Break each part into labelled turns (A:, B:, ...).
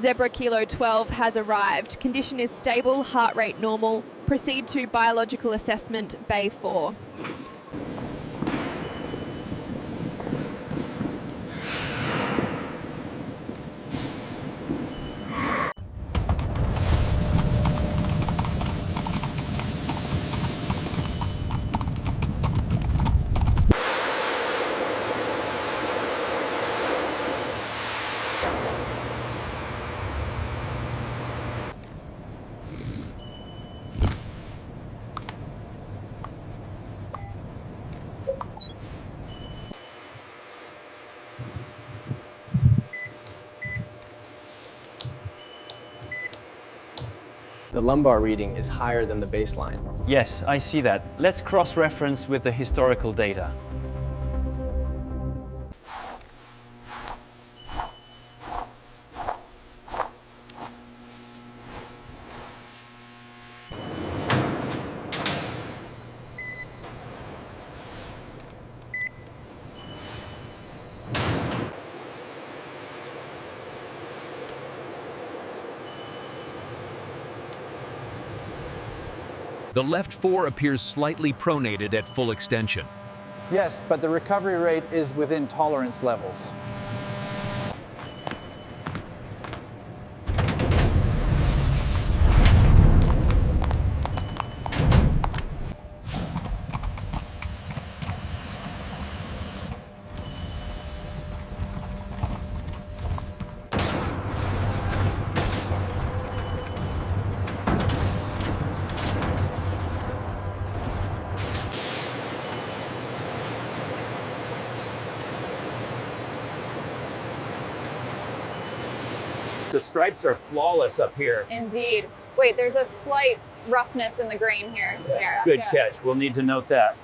A: Zebra Kilo 12 has arrived. Condition is stable, heart rate normal. Proceed to biological assessment, Bay 4.
B: The lumbar reading is higher than the baseline.
C: Yes, I see that. Let's cross-reference with the historical data.
D: The left fore appears slightly pronated at full extension.
E: Yes, but the recovery rate is within tolerance levels.
F: The stripes are flawless up here.
G: Indeed. Wait, there's a slight roughness in the grain here.
F: Good catch. We'll need to note that.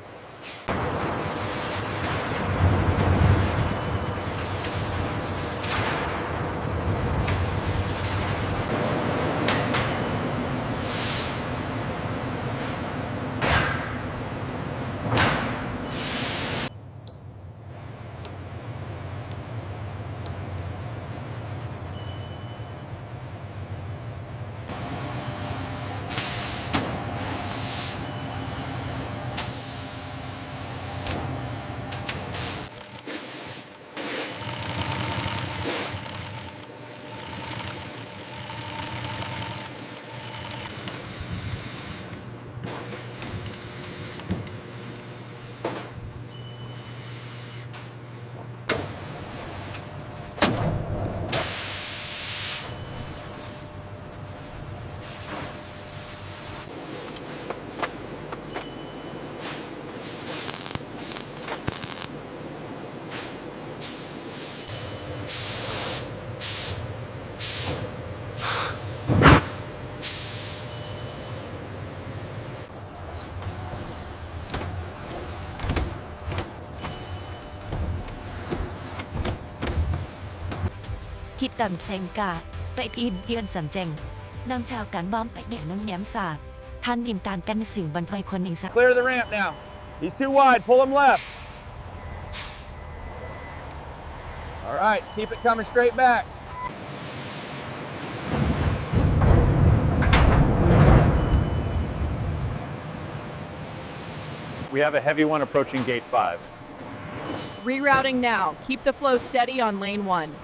H: Khi tầm tranh cả, vậy in yên sẵn tranh. Nâng chào cán bom bạch nhẹ nâng nhém xả. Than im tàn căn xử bắn vay quân hình sạc.
F: Clear the ramp now. He's too wide. Pull him left.
E: All right, keep it coming straight back.
F: We have a heavy one approaching gate 5.
I: Rerouting now. Keep the flow steady on lane 1.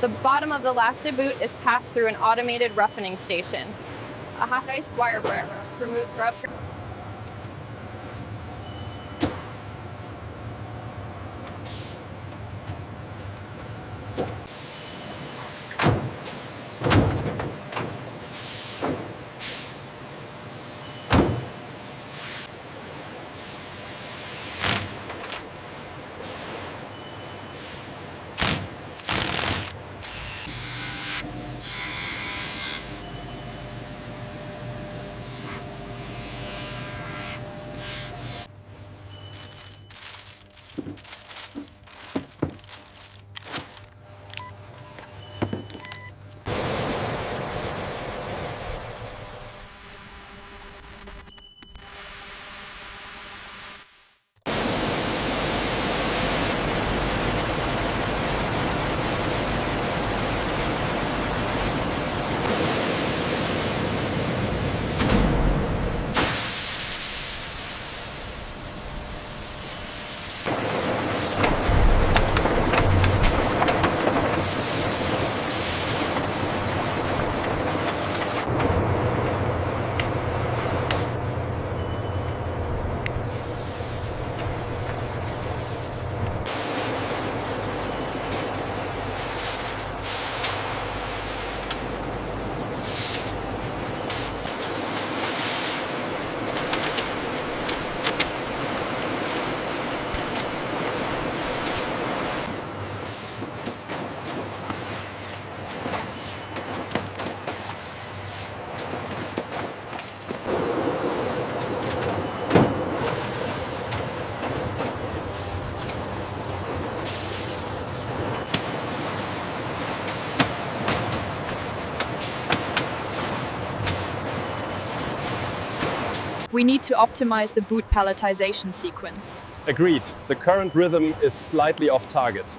G: The bottom of the lasted boot is passed through an automated roughening station. A hot-ice wire brush removes rub.
I: We need to optimize the boot palletization sequence.
J: Agreed. The current rhythm is slightly off target.